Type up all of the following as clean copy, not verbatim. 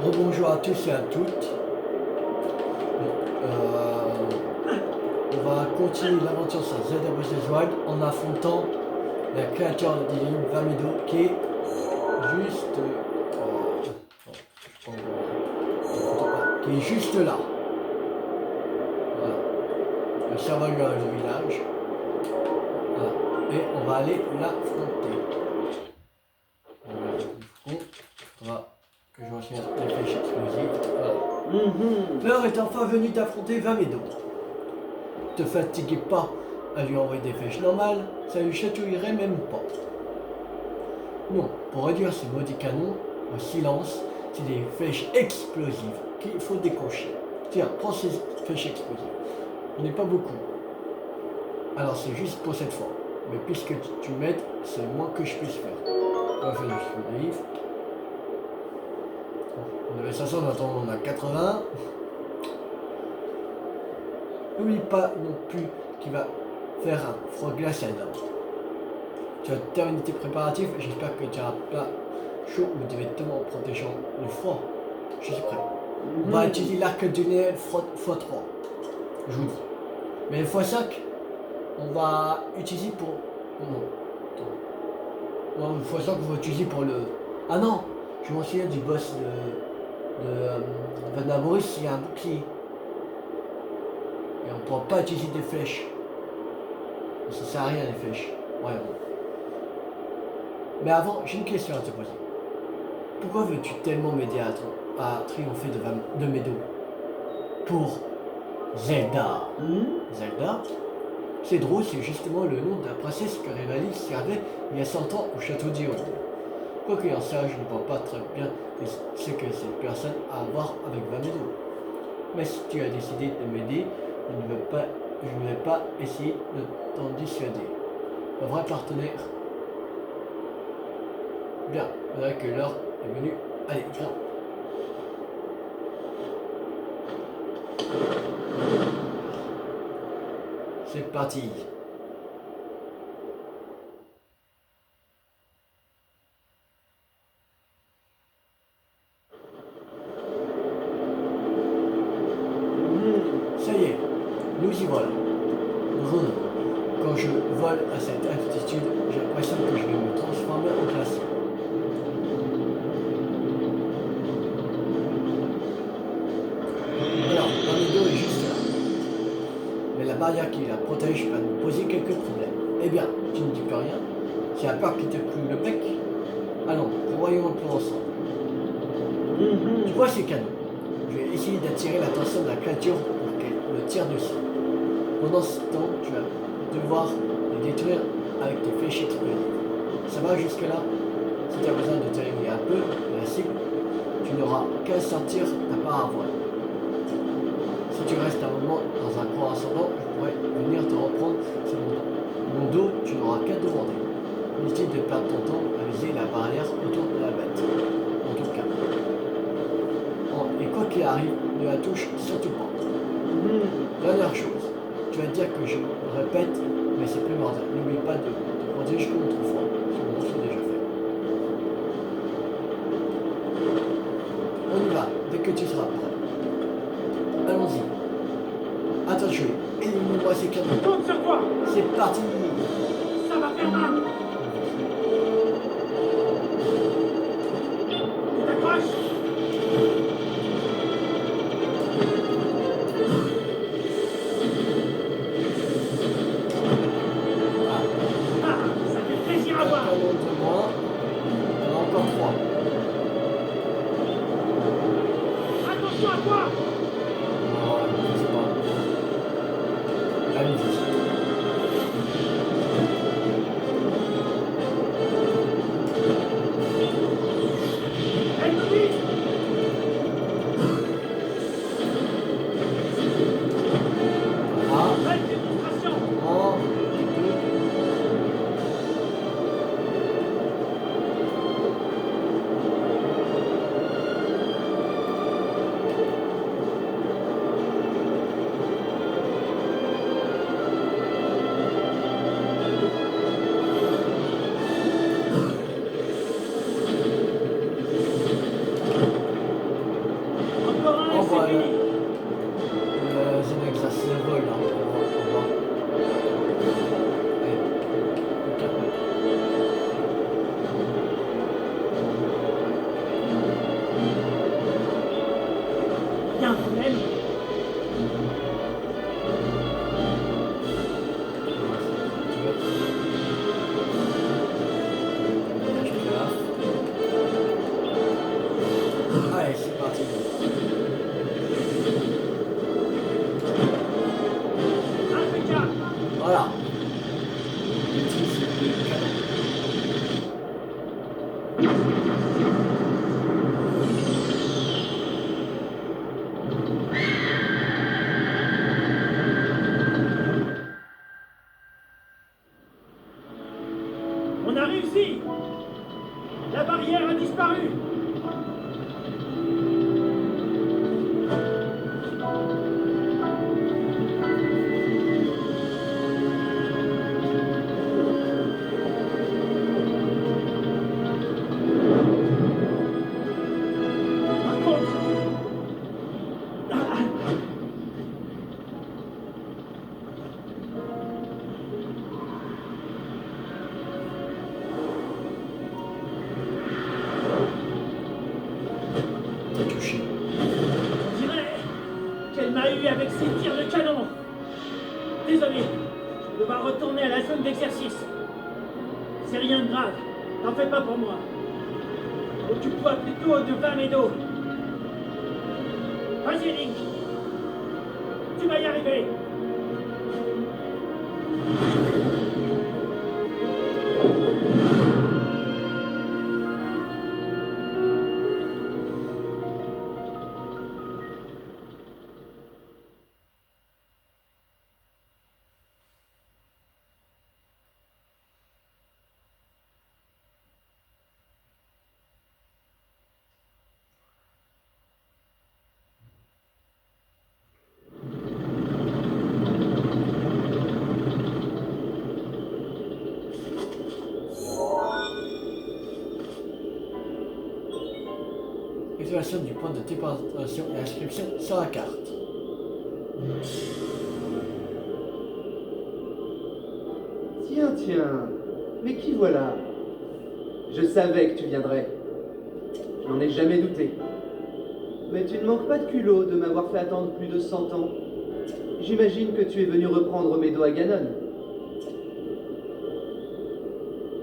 Rebonjour à tous et à toutes. On va continuer l'aventure sur Zelda Breath of the Wild en affrontant la créature divine Vamedo qui est juste, qui est juste là. Voilà. Le survol du village. Voilà. Et on va aller l'affronter. On va que je retienne les flèches explosives. Voilà. L'heure est enfin venue d'affronter Vamedo. Ne te fatiguez pas à lui envoyer des flèches normales, ça lui chatouillerait même pas. Non, pour réduire ce maudit canon au silence, c'est des flèches explosives qu'il faut décrocher. Tiens, prends ces flèches explosives. Il n'est pas beaucoup. Alors c'est juste pour cette fois. Mais puisque tu m'aides, c'est le moins que je puisse faire. On va faire l'explosif. On avait 500, maintenant on a 80. N'oublie pas non plus qu'il va faire un froid glacial. Tu as terminé tes préparatifs, j'espère que tu n'auras pas chaud ou directement protégeant le froid. Je suis prêt. On va utiliser l'arc du Néel x3. Je vous dis. Mais le x5, on va utiliser pour... Non. Non, le x5, on va utiliser pour le... Ah non, je m'en souviens du boss de Vanaboris, il y a un bouclier. Et on ne pourra pas utiliser des flèches. Ça sert à rien les flèches. Ouais, bon. Mais avant, j'ai une question à te poser. Pourquoi veux-tu tellement m'aider à triompher de Medo? Pour Zelda. Zelda? C'est drôle, c'est justement le nom de la princesse que Revali servait il y a 100 ans au château d'Hyrule. Quoi qu'il en soit, je ne vois pas très bien ce que cette personne a à voir avec Vamedo. Mais si tu as décidé de m'aider, je ne vais pas essayer de t'en dissuader. Un vrai partenaire. Bien, voilà que l'heure est venue. Allez, viens. C'est parti. Ça y est, nous y voilà. Ron, quand je vole à cette altitude, j'ai l'impression que je vais me transformer en glacier. Alors, Vamedo est juste là. Mais la barrière qui la protège va nous poser quelques problèmes. Eh bien, tu ne dis plus rien. C'est la peur qui te cloue le bec. Allons, voyons un peu ensemble. Tu vois ces canons? Je vais essayer d'attirer l'attention de la créature pour qu'elle me tire dessus. Pendant ce temps, tu vas devoir les détruire avec tes flèches explosives. Ça va jusque là? Si tu as besoin de t'éloigner un peu de la cible, tu n'auras qu'à sortir ta paravoile. Si tu restes un moment dans un courant ascendant, je pourrais venir te reprendre sur mon dos, tu n'auras qu'à demander. Inutile de perdre ton temps à viser la barrière autour de la bête. En tout cas. Et quoi qu'il arrive, ne la touche surtout pas. Dernière chose, tu vas dire que je le répète, mais c'est primordial. N'oublie pas de te protéger contre le froid. C'est déjà fait. On y va, dès que tu seras prêt. Allons-y. Attention, élimine-moi ces canons. Compte sur toi. C'est parti. Ça va faire mal. Tu t'accroches. Ah, ça fait plaisir à Un voir. canon de moins. Il y en a encore 3. Attention à toi. Non, je sais pas. Allez-y. Ennemi. Ah, Belle démonstration. 1, 2. eu avec 6 tirs de canon. Désolé, je vais devoir retourner à la zone d'exercice. C'est rien de grave, n'en fais pas pour moi. Occupe-toi plutôt de Vamedo. Vas-y, Link. Tu vas y arriver. Activation du point de déportation et inscription sur la carte. Tiens, tiens, mais qui voilà? Je savais que tu viendrais. Je n'en ai jamais douté. Mais tu ne manques pas de culot de m'avoir fait attendre plus de 100 ans. J'imagine que tu es venu reprendre Medo à Ganon.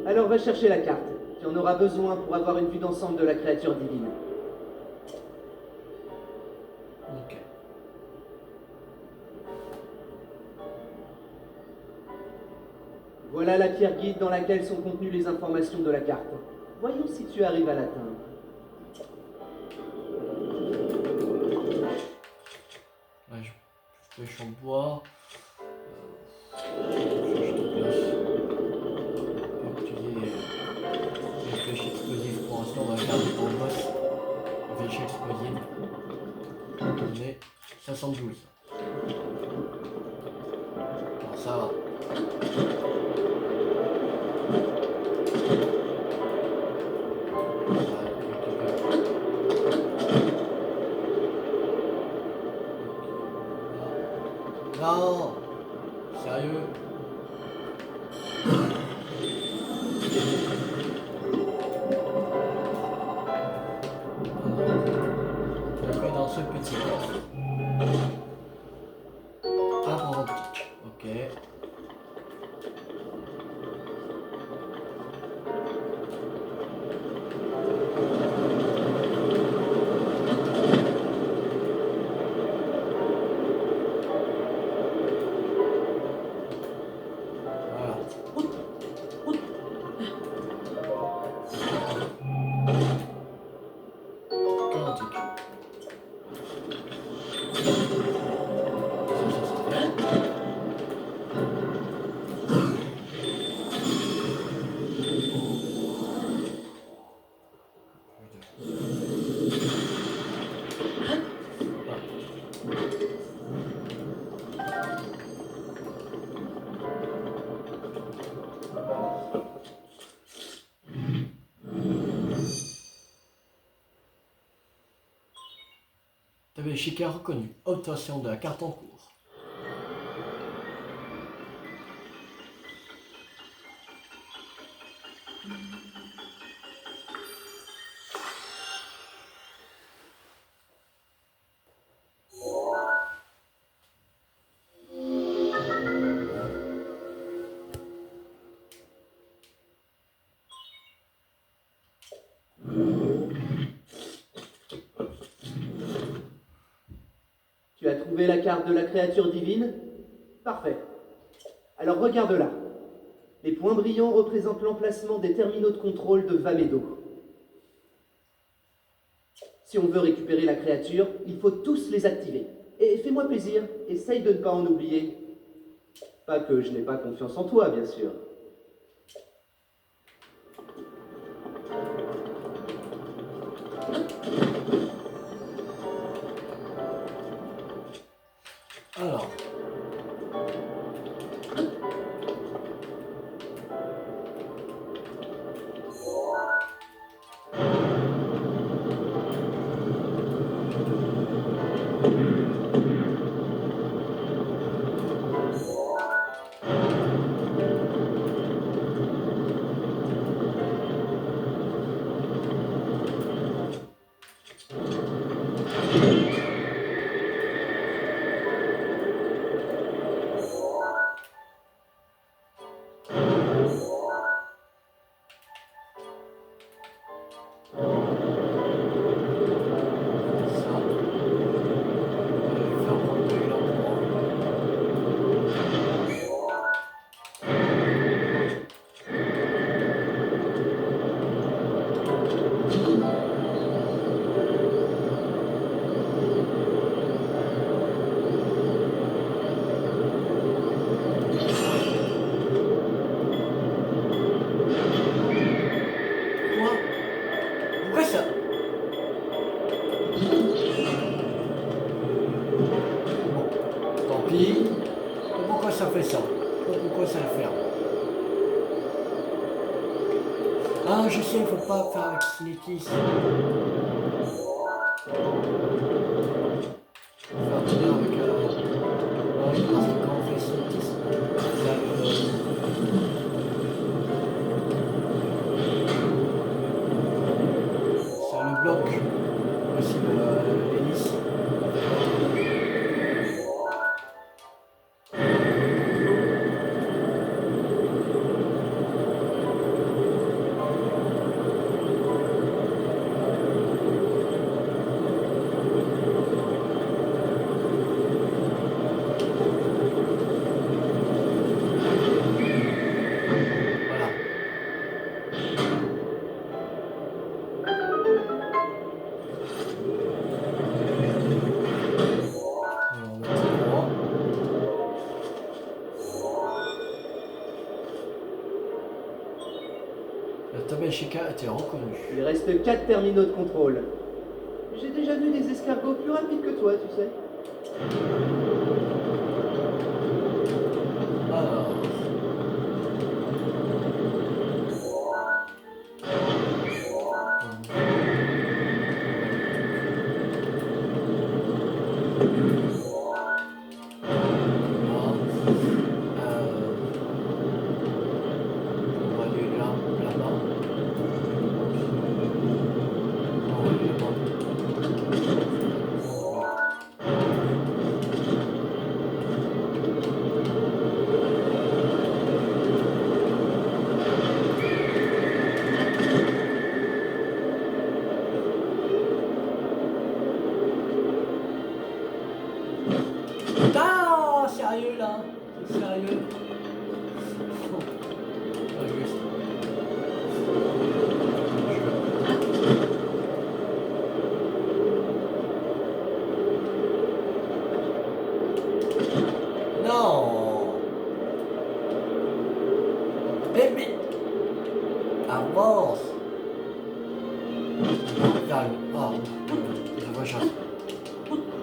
Alors va chercher la carte. Tu en auras besoin pour avoir une vue d'ensemble de la créature divine. Ok. Voilà la pierre guide dans laquelle sont contenues les informations de la carte. Voyons si tu arrives à l'atteindre. Ouais, je pêche en bois. Les flèches explosives pour l'instant, on va garder pour le boss. Flèche explosive. On est 72. Bon, ça va. Non, sérieux. Je vais dans ce petit coffre. Arbre antique. Ok. L'échiquier reconnu. Obtention de la carte en cours. Tu as trouvé la carte de la créature divine? Parfait. Alors regarde-la. Les points brillants représentent l'emplacement des terminaux de contrôle de Vamedo. Si on veut récupérer la créature, il faut tous les activer. Et fais-moi plaisir, essaye de ne pas en oublier. Pas que je n'ai pas confiance en toi, bien sûr. Alors. ça. Bon, tant pis. Pourquoi ça fait ça? Pourquoi ça le ferme? Ah, je sais, il faut pas faire avec Sneaky. Faire venir avec oui, parce que quand on fait Sneaky, ça le bloque aussi l'hélice. Chica a été reconnu. Il reste 4 terminaux de contrôle. J'ai déjà vu des escargots plus rapides que toi, tu sais. Alors. Sérieux là? Sérieux? Non! Eh mais... Avance! Calme. Ah, je vois chasse.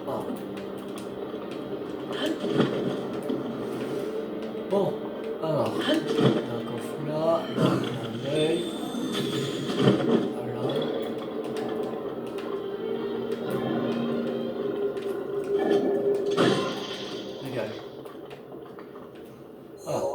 Ah. Bon, alors, donc on fout là, un œil, voilà. Dégage. Voilà, bon.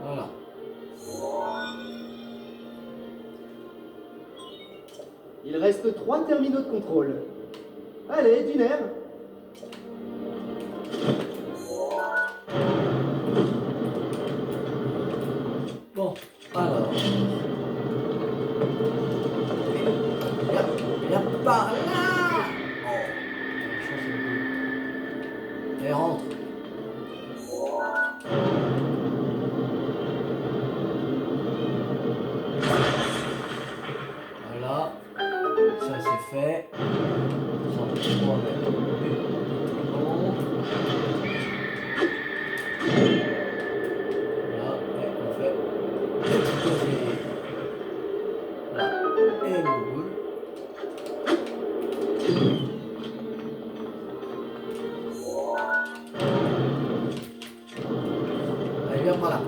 Voilà. Il reste 3 terminaux de contrôle. Allez, d'une air. Bon, alors. Viens par là! Oh. Et rentre. Voilà. Ça c'est fait. Sans problème. Bon. Voilà, et on fait exploser. Voilà, et on roule. Allez, viens par là.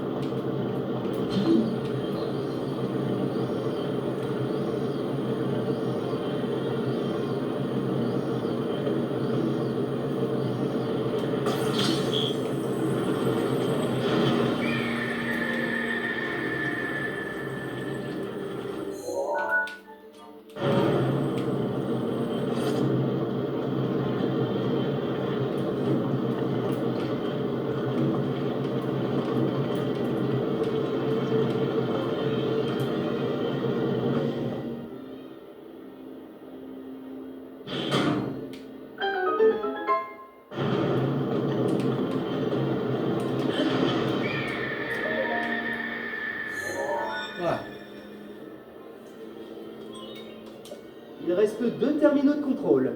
reste 2 terminaux de contrôle.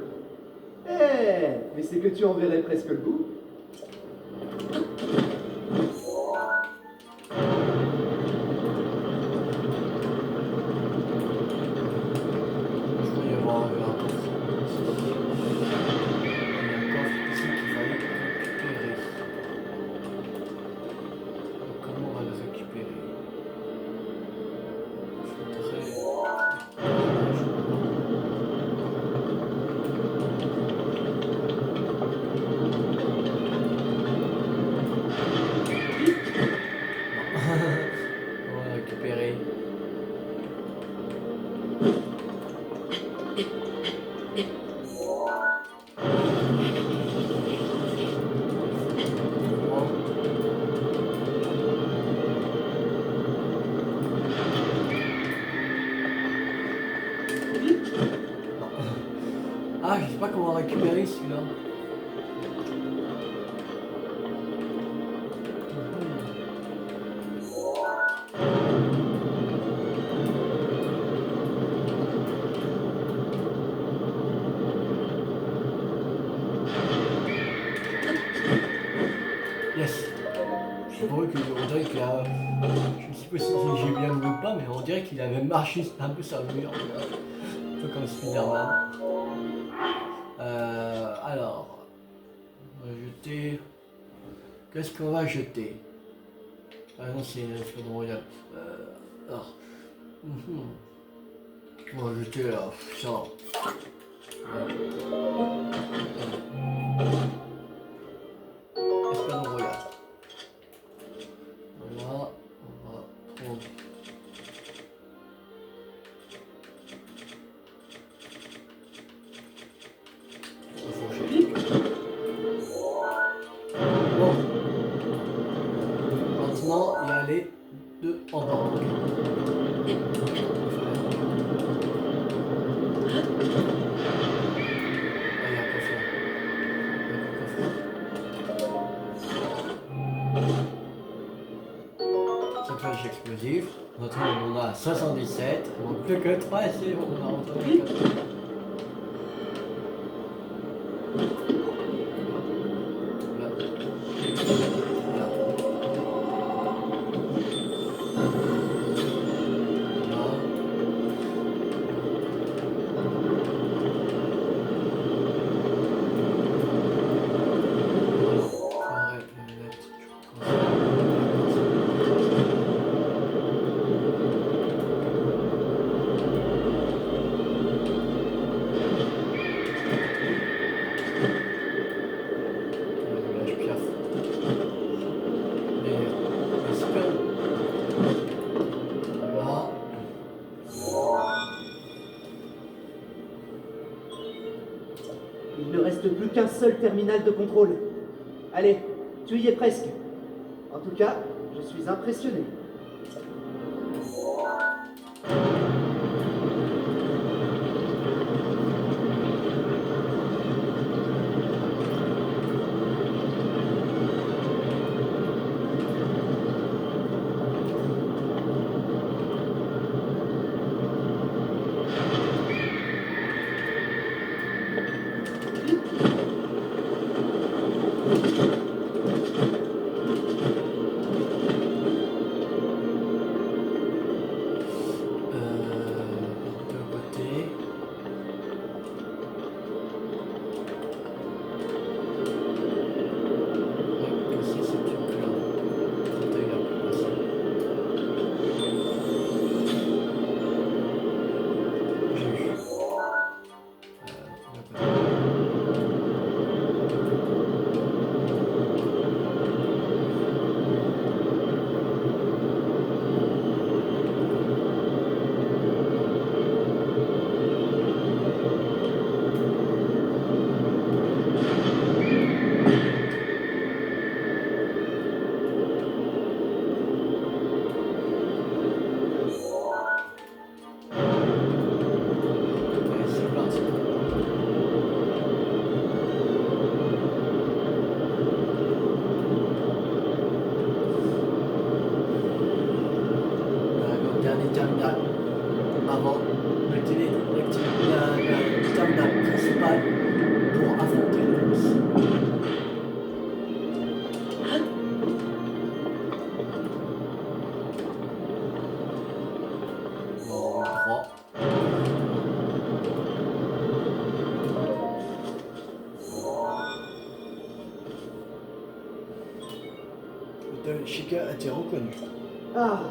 Eh, mais c'est que tu en verrais presque le bout. Je crois y avoir un coffre ici. Il y a un coffre ici qu'il fallait récupérer. Donc, comment on va le récupérer? On va récupérer. Ah, je sais pas comment récupérer celui-là. Yes. C'est vrai que on dirait qu'il a. Je sais pas si j'ai bien vu ou pas, mais on dirait qu'il avait marché un peu sur le mur. Un peu comme Spider-Man. Alors. On va jeter. Qu'est-ce qu'on va jeter? Ah non, c'est Escadron Royal. Alors. On va jeter ça. Escadron Royal. Voilà, on va prendre. Bon. Maintenant, il y a les 2 en bas. Explosif. Notre on a 77, il manque plus que 3 et c'est bon, on a retrouvé 4. Il ne reste plus qu'un seul terminal de contrôle. Allez, tu y es presque. En tout cas, je suis impressionné. de Chica a été reconnu. Ah,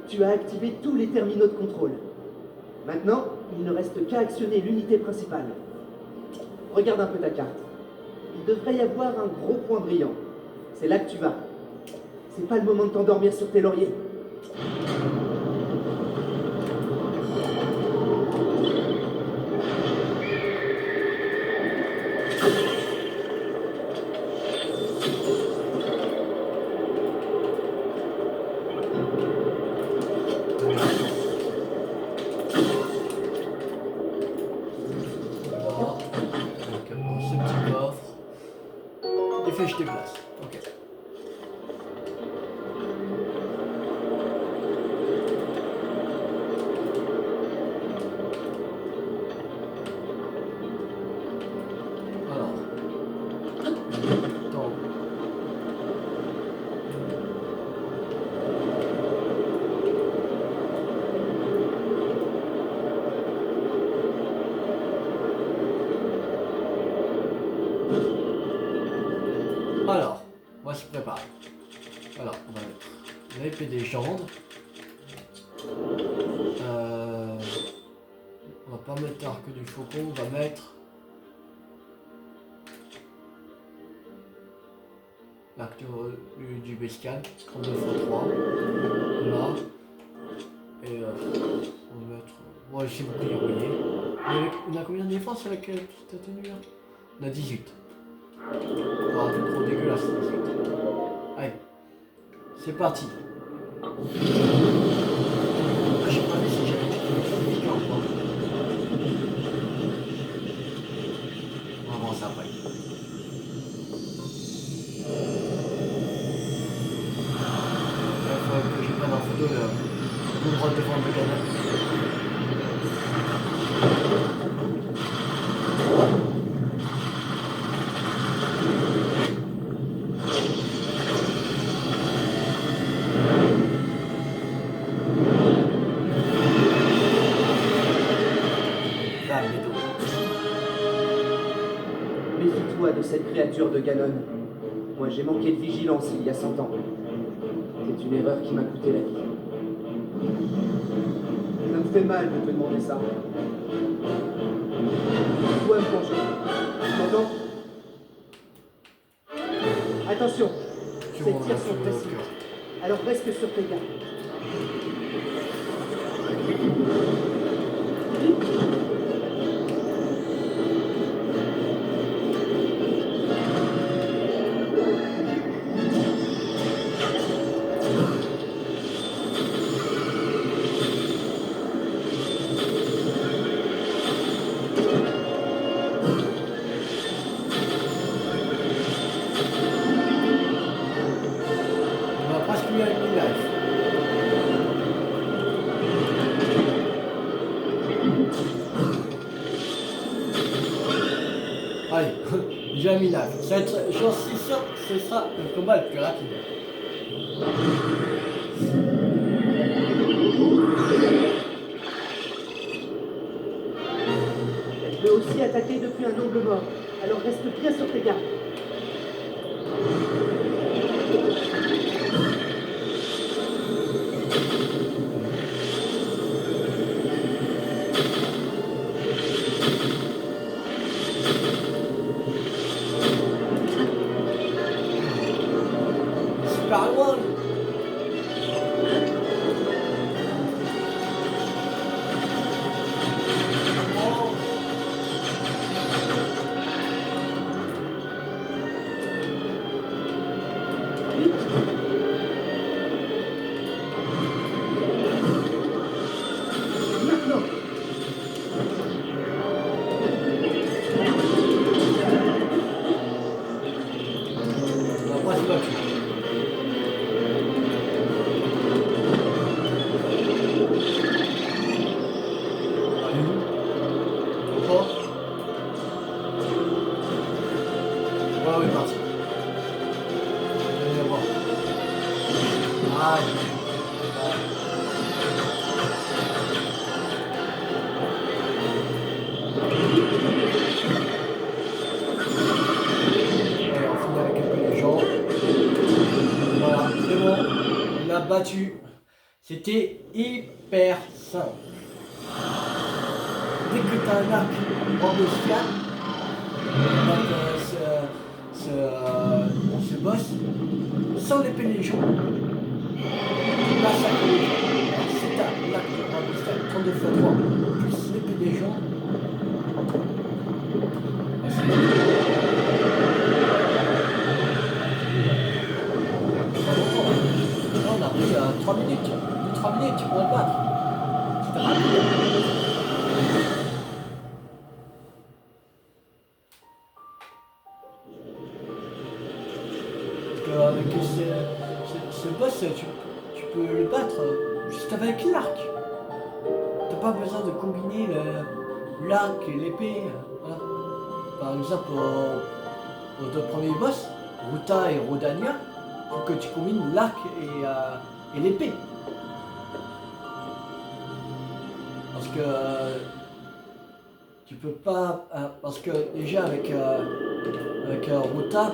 tu as activé tous les terminaux de contrôle. Maintenant, il ne reste qu'à actionner l'unité principale. Regarde un peu ta carte. Il devrait y avoir un gros point brillant. C'est là que tu vas. C'est pas le moment de t'endormir sur tes lauriers. Voilà. Donc, bon, ce petit coffre. Des fiches de glace. Ok. Alors. Attends. Alors, on va se préparer. Alors, on va mettre l'épée des jambes. On va pas mettre l'arc du faucon, on va mettre l'arc du Bescan, 32x3. Là. Et on va mettre. Bon, j'ai beaucoup verrouillé. On a combien de défense avec cette tenue là? On a 18. Oh, c'est trop dégueulasse. Allez, c'est parti. Ah, j'ai pas vu si j'avais dit ou pas. On va voir ça après. Il faudrait que je prenne en photo le droit de vendre le canal. Méfie-toi de cette créature de Ganon. Moi, j'ai manqué de vigilance il y a 100 ans. C'est une erreur qui m'a coûté la vie. Ça me fait mal de te demander ça. Je dois me pencher. Tu m'entends? Attention, ces tirs sont précis. Alors reste sur tes gardes. On va presque lui avec une life. Allez, j'ai mis life. J'en suis sûr que ce sera le combat le plus rapide. Elle peut aussi attaquer depuis un angle mort. Alors reste bien sur tes gardes. Super loin. Oh. Maintenant. On va pas se battre. Allez, encore. Voilà, on est parti. Allez, voir. Aïe. Allez, on finit avec un peu les gens. Voilà. battu. C'était hyper simple. Dès que tu as un arc embuscade, donc ce boss, sans l'épée des gens, tu massacres les gens. Alors, si tu as l'arc embuscade 32 x 3 plus l'épée des gens, on arrive à 3 minutes. 3 minutes pour le battre. C'était rapide. Avec ce boss, tu peux le battre juste avec l'arc. T'as pas besoin de combiner l'arc et l'épée. Voilà. Par exemple, aux deux premiers boss, Ruta et Rodania, il faut que tu combines l'arc et l'épée. Parce que tu peux pas. Parce que déjà avec Ruta,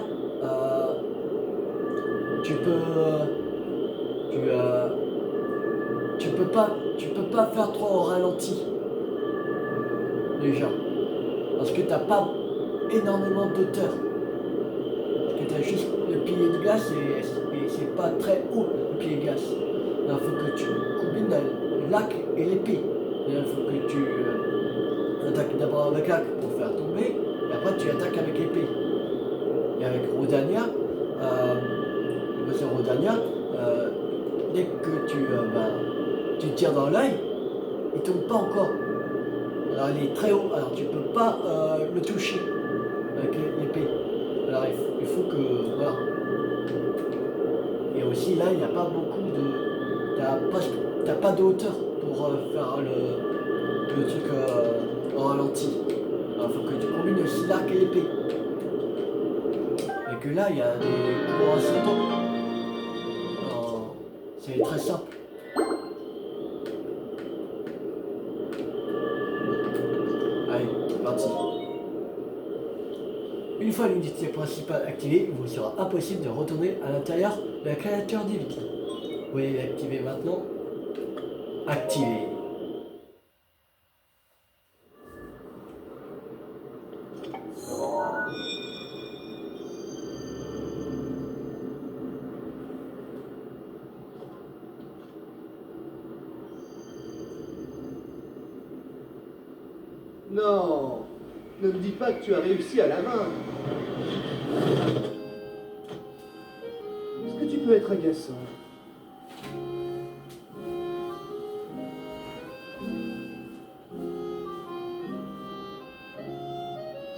tu peux pas faire trop au ralenti. Déjà. Parce que t'as pas énormément d'auteur. Parce que t'as juste le pilier de glace et c'est pas très haut le pilier de glace. Il faut que tu combines l'arc et l'épée. Il faut que tu attaques d'abord avec l'arc pour faire tomber, et après tu attaques avec l'épée. Et avec Rodania, dès que tu tires dans l'œil, il ne tombe pas encore. Alors il est très haut, alors tu ne peux pas le toucher avec l'épée. Alors il faut que. Voilà. Et aussi là, il n'y a pas beaucoup de. T'as pas de hauteur pour faire le truc en ralenti. Alors il faut que tu combines aussi l'arc et l'épée. Et que là, il y a des cours ascendants. C'est très simple. Allez, c'est parti. Une fois l'unité principale activée, il vous sera impossible de retourner à l'intérieur de la créature divine. Vous pouvez l'activer maintenant. Activer. Non, ne me dis pas que tu as réussi à la main. Est-ce que tu peux être agaçant?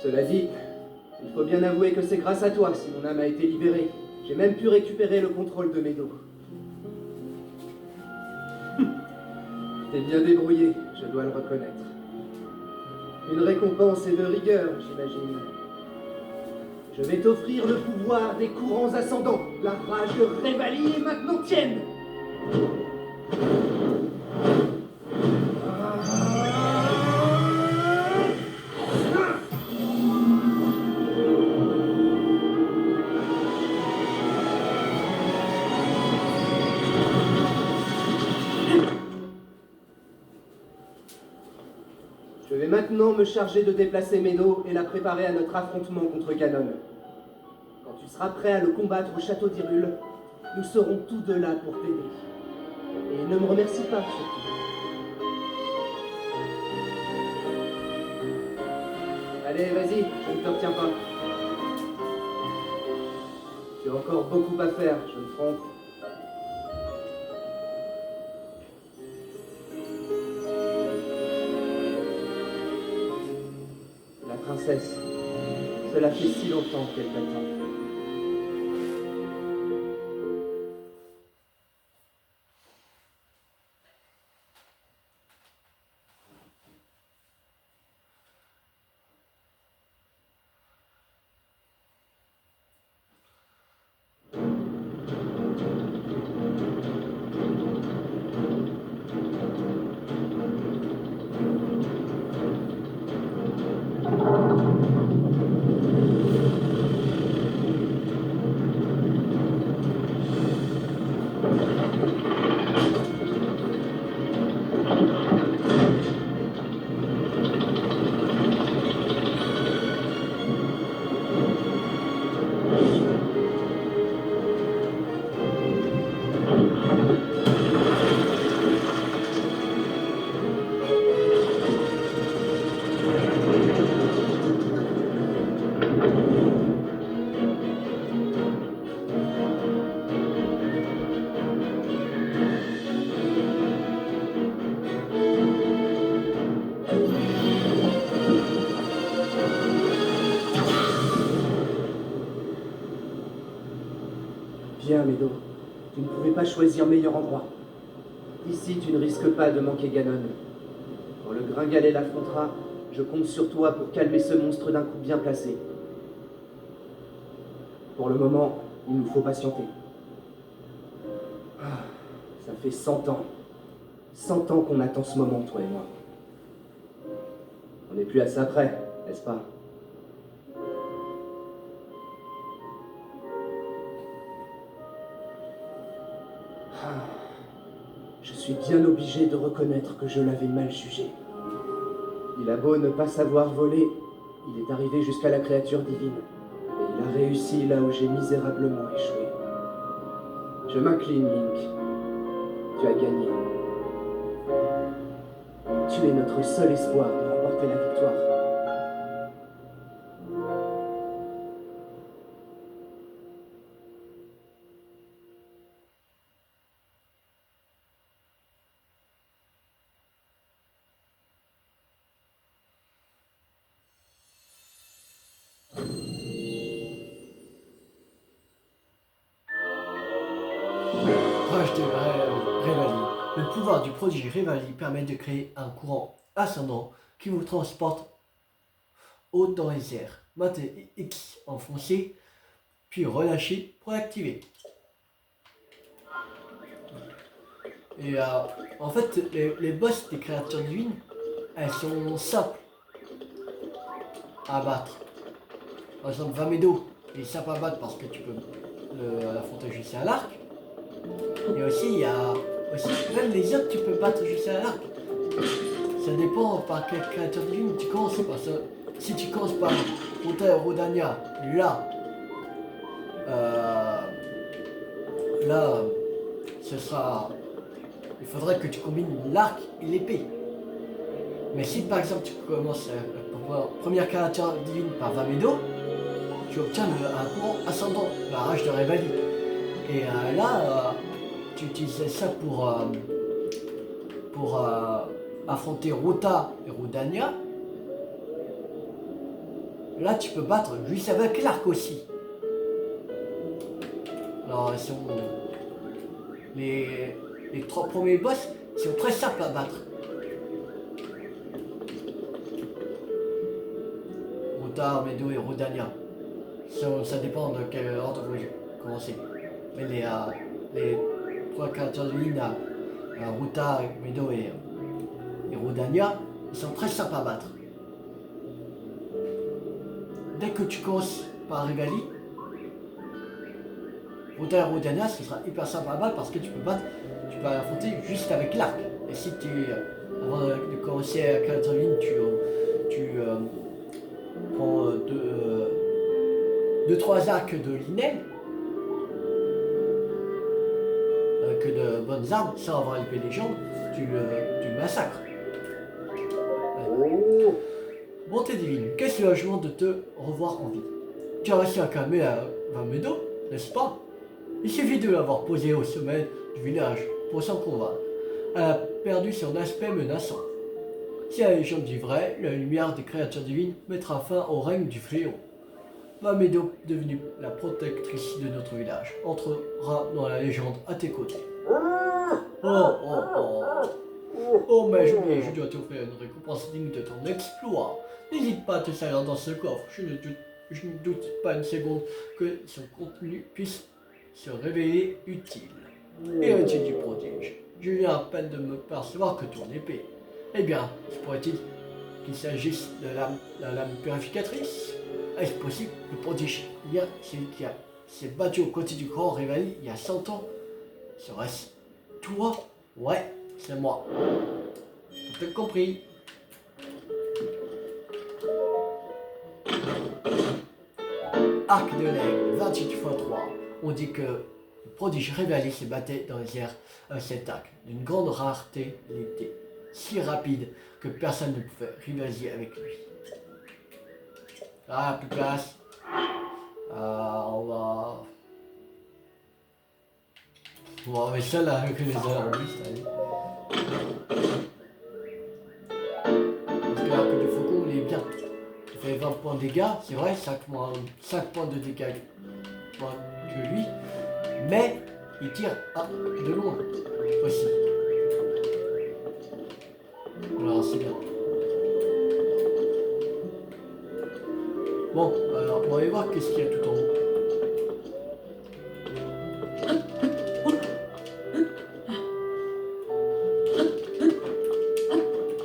Cela dit, il faut bien avouer que c'est grâce à toi si mon âme a été libérée. J'ai même pu récupérer le contrôle de mes dos. T'es bien débrouillé, je dois le reconnaître. Une récompense et de rigueur, j'imagine. Je vais t'offrir le pouvoir des courants ascendants. La rage de Revali est maintenant tienne. Je vais maintenant me charger de déplacer Medo et la préparer à notre affrontement contre Ganon. Quand tu seras prêt à le combattre au château d'Hyrule, nous serons tous deux là pour t'aider. Et ne me remercie pas, surtout. Allez, vas-y, je ne te retiens pas. Tu as encore beaucoup à faire, je me trompe. Princesse, cela fait si longtemps qu'elle t'attend. Bien, Medo. Tu ne pouvais pas choisir meilleur endroit. Ici, tu ne risques pas de manquer Ganon. Quand le Gringalet l'affrontera, je compte sur toi pour calmer ce monstre d'un coup bien placé. Pour le moment, il nous faut patienter. Ah, ça fait 100 ans. 100 ans qu'on attend ce moment, toi et moi. On n'est plus à ça près, n'est-ce pas? Ah, je suis bien obligé de reconnaître que je l'avais mal jugé. Il a beau ne pas savoir voler, il est arrivé jusqu'à la créature divine. Et il a réussi là où j'ai misérablement échoué. Je m'incline, Link. Tu as gagné. Tu es notre seul espoir de remporter la victoire. Rage de Revali. Le pouvoir du prodige Revali permet de créer un courant ascendant qui vous transporte haut dans les airs. Maintenez X enfoncé, puis relâchez pour l'activer. Et en fait, les boss des créatures divines, elles sont simples à battre. Par exemple, Vamedo, il est simple à battre parce que tu peux l'affronter juste à l'arc. Et aussi, il y a aussi, même les autres, tu peux battre juste à l'arc. Ça dépend par quelle créature divine tu commences. Parce que si tu commences par Ruta et Rodania, là, ce sera. Il faudrait que tu combines l'arc et l'épée. Mais si par exemple tu commences la première créature divine par Vamedo, tu obtiens un courant ascendant, la rage de Revali. Et là, tu utilises ça pour affronter Ruta et Rodania. Là, tu peux battre juste avec l'arc aussi. Alors, les 3 premiers boss sont très simples à battre. Ruta, Medo et Rodania. Ça dépend de quel ordre vous commencez. Mais les 3 créatures de ligne, Ruta, Medo et Rodania, ils sont très simples à battre. Dès que tu commences par Revali, Ruta et Rodania, ce sera hyper simple à battre parce que tu peux affronter juste avec l'arc. Et si avant de commencer à créature de ligne, tu prends 2-3 arcs de Linel, que de bonnes armes, sans avoir l'épée des jambes, tu massacres. Bonté divine, quel soulagement de te revoir en vie. Tu as réussi à calmer Vamedo, n'est-ce pas? Il suffit de l'avoir posée au sommet du village pour s'en convaincre. Elle a perdu son aspect menaçant. Si la légende dit vrai, la lumière des créatures divines mettra fin au règne du fléau. Vamedo, devenue la protectrice de notre village, entrera dans la légende à tes côtés. Oh, mais je dois t'offrir une récompense digne de ton exploit. N'hésite pas à te servir dans ce coffre. Je ne doute pas une seconde que son contenu puisse se révéler utile. Héritier du prodige, je viens à peine de me percevoir que ton épée. Eh bien, se pourrait-il qu'il s'agisse de la lame purificatrice? Est-ce possible? Le prodige, bien celui qui s'est battu aux côtés du grand Revali il y a 100 ans. Serait-ce toi? Ouais, c'est moi. T'as compris? Arc de l'aigle, 28 x 3. On dit que le prodige Revali se battait dans les airs avec cet arc, d'une grande rareté. Il était si rapide que personne ne pouvait rivaliser avec lui. Ah, plus de place. On va mettre ça là avec les arabistes, allez. Parce que l'arc de faucon, il est bien. Il fait 20 points de dégâts, c'est vrai, 5 points de dégâts que lui. Mais il tire de loin aussi. Alors c'est bien. Bon, alors on va aller voir qu'est-ce qu'il y a tout en haut.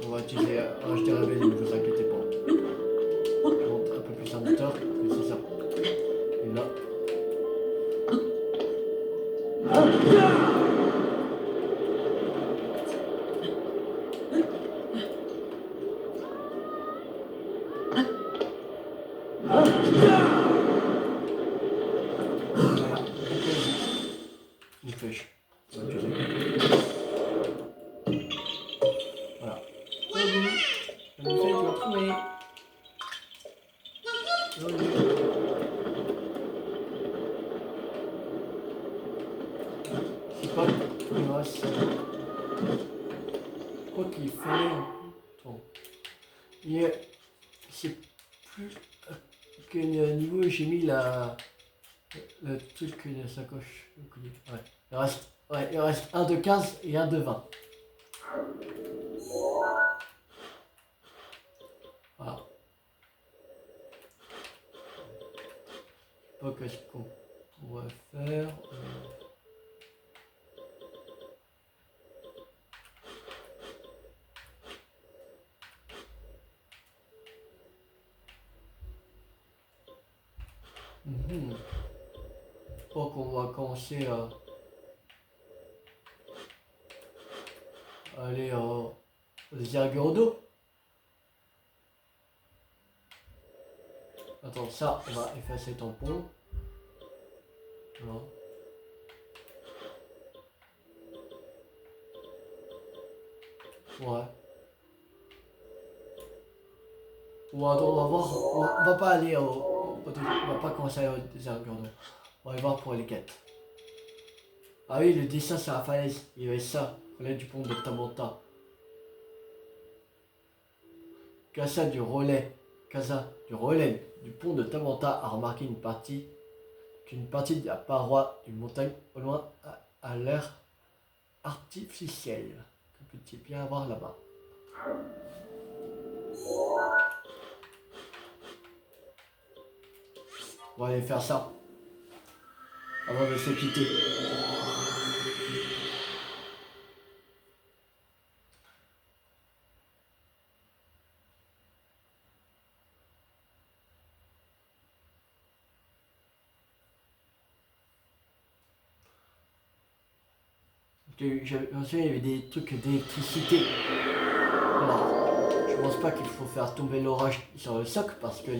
On va utiliser un HD réveil, ne vous inquiétez pas. Je monte un peu plus en hauteur, mais c'est ça. Et là. Voilà. Une flèche. On va utiliser. Voilà. Je me fais, tu vas trouver. C'est pas grâce. Je crois qu'il fallait. Attends. C'est plus. Quel niveau j'ai mis le truc de sacoche. Ouais. Il reste un de 15 et un de 20. Voilà. Je sais pas qu'est-ce qu'on pourrait faire. Je crois qu'on va commencer à aller aux Ergodo. Attends, ça, on va effacer tampon. Voilà. Ouais. Ou attends, on va voir. On va pas aller on va pas commencer à aller aux Ergodo. On va aller voir pour les quêtes. Ah oui, le dessin sur la falaise. Il y avait ça. Relais du pont de Tamanta. Casa du relais du pont de Tamanta a remarqué qu'une partie de la paroi d'une montagne au loin a l'air artificielle. Que peut-il bien avoir là-bas? On va aller faire ça avant de se quitter. J'avais il y avait des trucs d'électricité. Alors, je pense pas qu'il faut faire tomber l'orage sur le socle parce que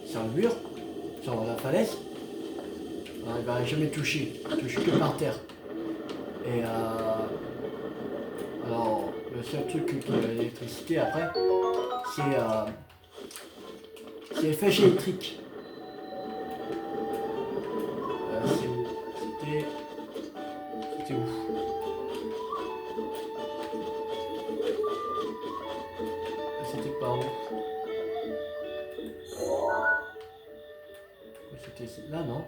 sur le mur, sur la falaise, il va jamais toucher. Il touche que par terre. Et alors, le seul truc qui a l'électricité après, c'est les flèches électriques. C'était où? C'était par où? C'était là, non?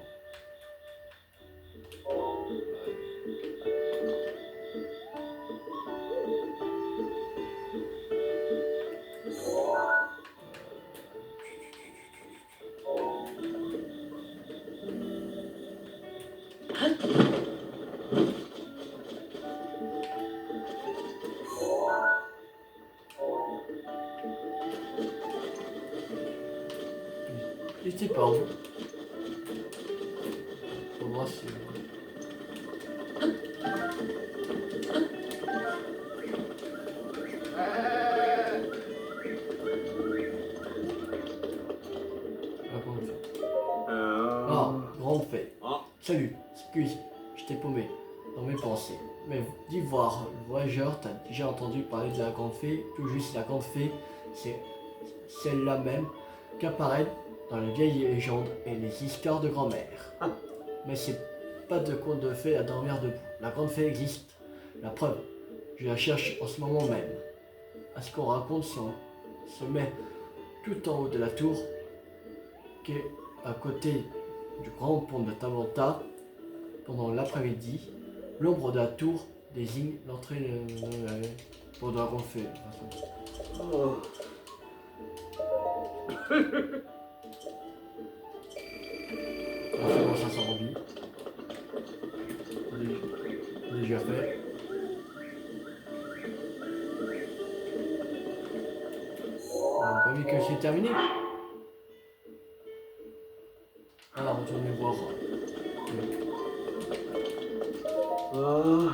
Je sais pas où. Pour moi, c'est. Ah, grande fête. Salut, excuse, je t'ai paumé dans mes pensées. Mais dis voir, le voyageur, t'as déjà entendu parler de la grande fée. Tout juste, la grande fée, c'est celle-là même qu'apparaît dans les vieilles légendes et les histoires de grand-mère. Mais c'est pas de conte de fées à dormir debout. La grande fée existe. La preuve, je la cherche en ce moment même. À ce qu'on raconte, si on se met tout en haut de la tour, qui est à côté du grand pont de Tamanta, pendant l'après-midi. L'ombre de la tour désigne l'entrée pour dragon de feu. Oh. On fait dans 500 rubis. Déjà fait. On n'a pas vu que c'est terminé. Alors, retournez voir. Oh.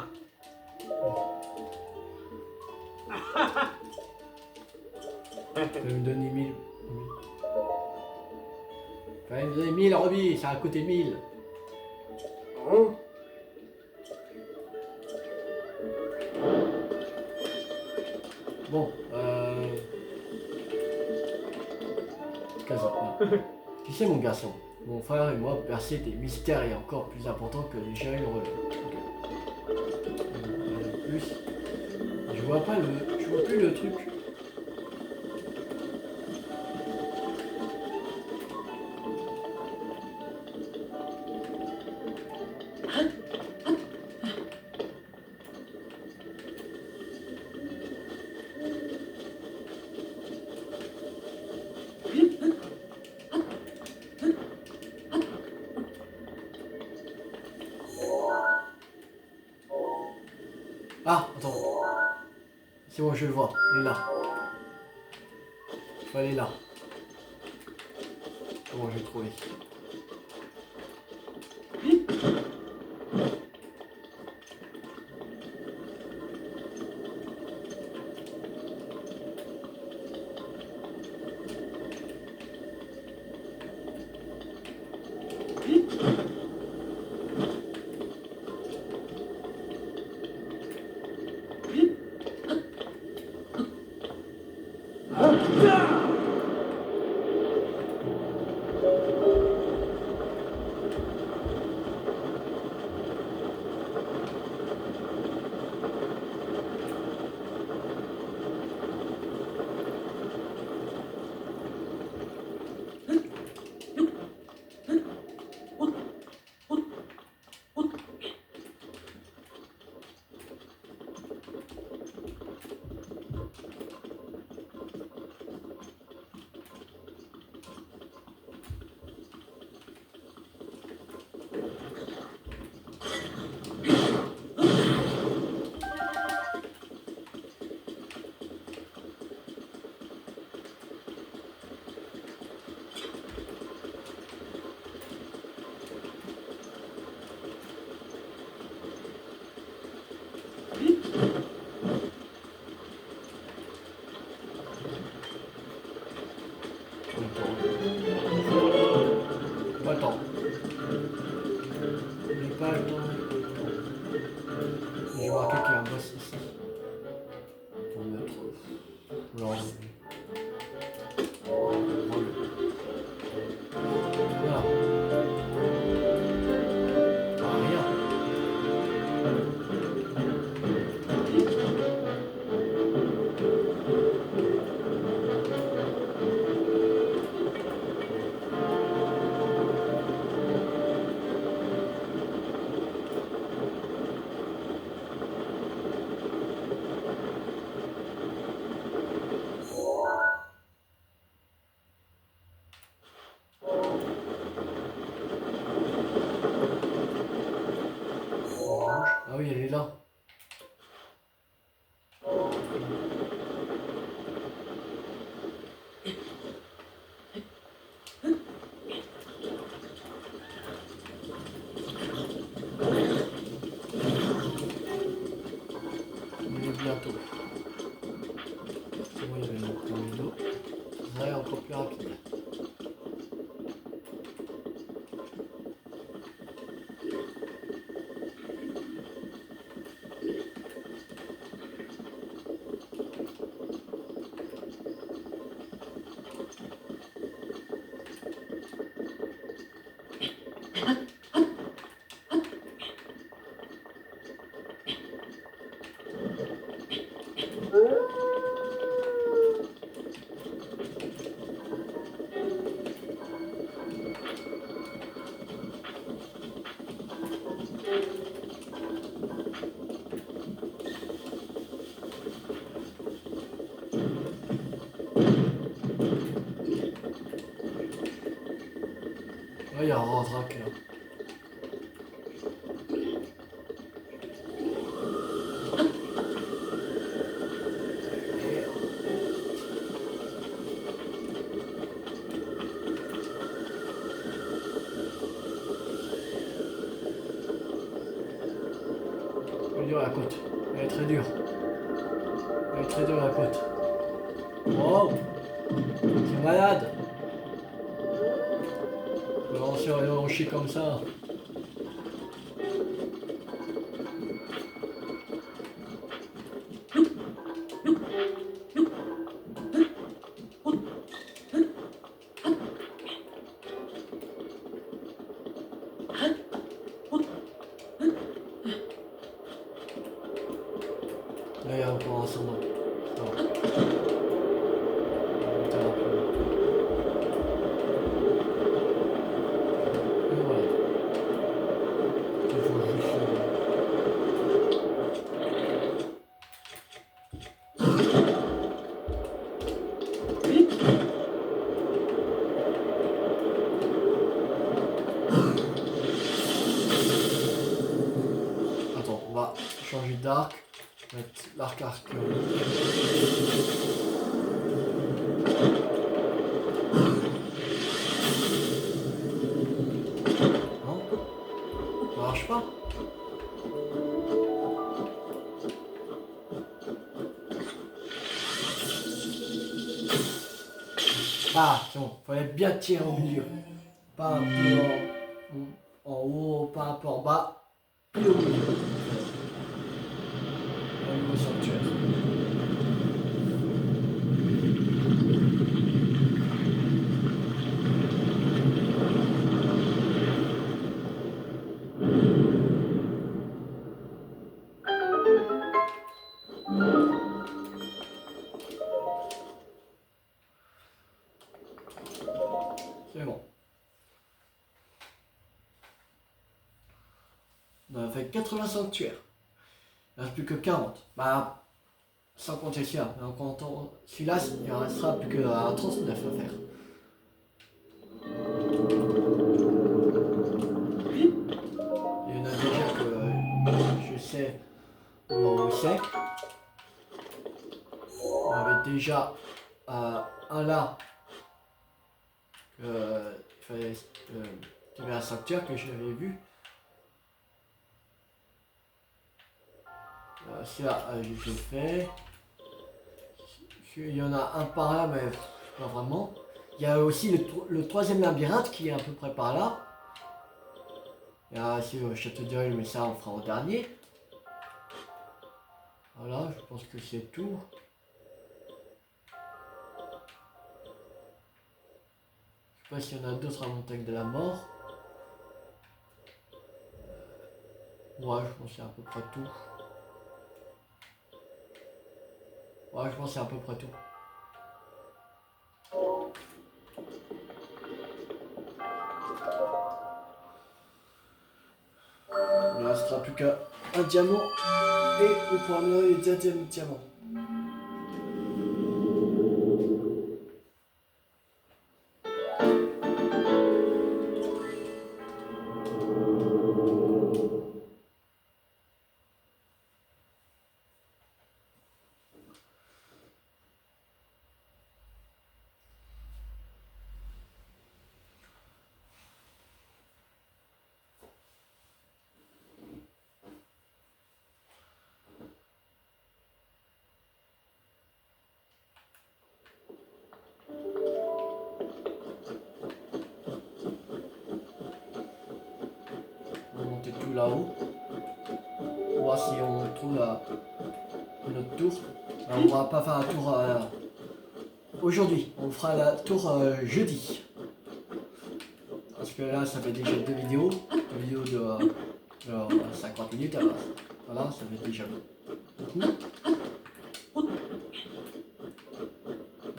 Tu vas me donner 1000. Tu vas me donner 1000 rubis, ça a coûté 1000. Oh. Bon, Casa. Tu sais mon garçon, mon frère et moi percer des mystères est encore plus important que de gérer le relais. Plus, je vois plus le truc. Ah, attends. C'est bon, je le vois. Il est là. Il faut aller là. C'est bon, je l'ai trouvé. Pas le temps. J'ai pas le temps. J'ai marqué qu'il y a un boss ici. Pour mettre. Voilà. Voilà. Ah, rien. Ah oui, elle est là. Il est bientôt. C'est bon, il y avait le dos. Ça va être encore plus rapide. Ouais, il y a un Randrac là. Elle est dure la côte. Elle est très dure. Elle est très dure la côte. Wow! C'est malade! On s'est relâché comme ça. Là, il y a encore un sondage. Attends, on va changer d'arc. Mettre l'arc archéologique. Non? Ça marche pas? Ah, c'est bon, fallait bien tirer au milieu. Pas un peu en haut, pas un peu en bas. Pile au milieu. Un nouveau sanctuaire. C'est bon. On a fait 80 sanctuaires. Il ne reste plus que 40. Bah, sans compter celui-là. Mais en comptant celui-là, il ne restera plus que 39 à faire. Il y en a déjà que je sais où c'est. On avait déjà un là. Il fallait. Il y avait un sanctuaire que j'avais vu. Celui-là, j'ai fait. Il y en a un par là, mais pas vraiment. Il y a aussi le troisième labyrinthe qui est à peu près par là. Il y a aussi le château d'Uril, mais ça on fera au dernier. Voilà, je pense que c'est tout. Je sais pas s'il y en a d'autres à Montagne de la Mort. Ouais, je pense que c'est à peu près tout. Ouais, je pense que c'est à peu près tout. Il ne restera plus qu'un diamant et on pourra améliorer les deuxièmes diamants. On va monter tout là-haut. On va voir si on trouve notre tour. Alors, on va pas faire un tour aujourd'hui. On fera la tour jeudi. Parce que là, ça fait déjà deux vidéos. Deux vidéos de 50 minutes. Alors, voilà, ça fait déjà beaucoup.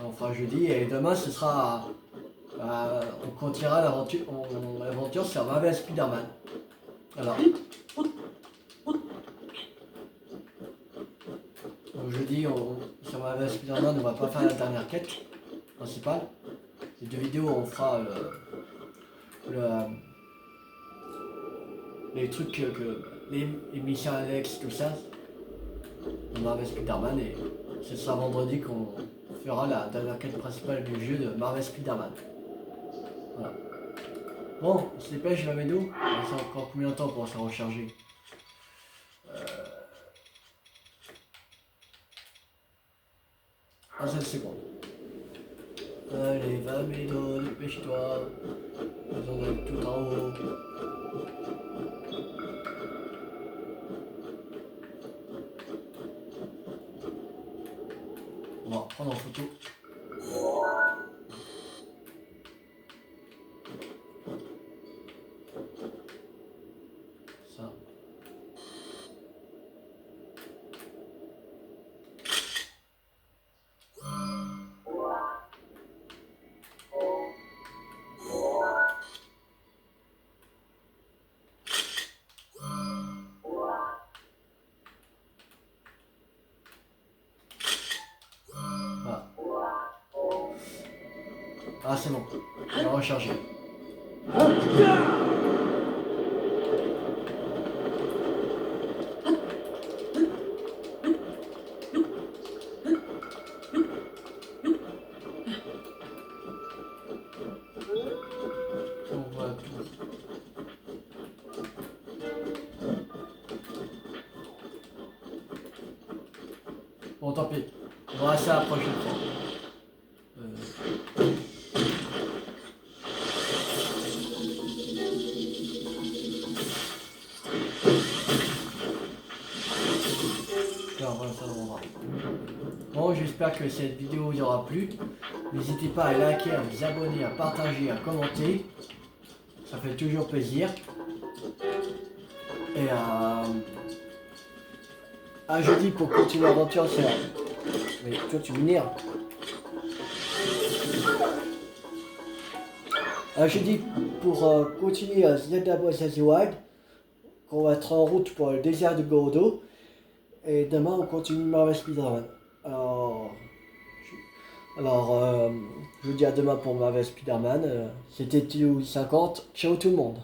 On fera jeudi et demain, ce sera. On continuera l'aventure sur Marvel Spider-Man. Alors. Donc jeudi, sur Marvel Spider-Man, on va pas faire la dernière quête principale. Les deux vidéos, on fera les trucs les missions annexes, tout ça, de Marvel Spider-Man, et ce sera vendredi qu'on fera la dernière quête principale du jeu de Marvel Spider-Man. Voilà. Bon, on se dépêche, la Médou. Ça encore combien de temps pour se recharger? Un seul seconde. Allez, va Médou, dépêche-toi. Nous allons tout en haut. On va prendre en photo. Ça. Voilà. Ah, c'est bon. On va recharger. On voit tout. Bon, tant pis. On verra ça la prochaine fois. Voilà, ça demandera. Bon, j'espère que cette vidéo vous aura plu. N'hésitez pas à liker, à vous abonner, à partager, à commenter. Ça fait toujours plaisir. Et à jeudi pour continuer l'aventure. Mais toi, tu m'énerves. À jeudi pour continuer Zelda Breath of the Wild. On va être en route pour le désert de Gerudo. Et demain, on continue Marvel Spider-Man. Je vous dis à demain pour Marvel Spider-Man. C'était Tio50. Ciao tout le monde.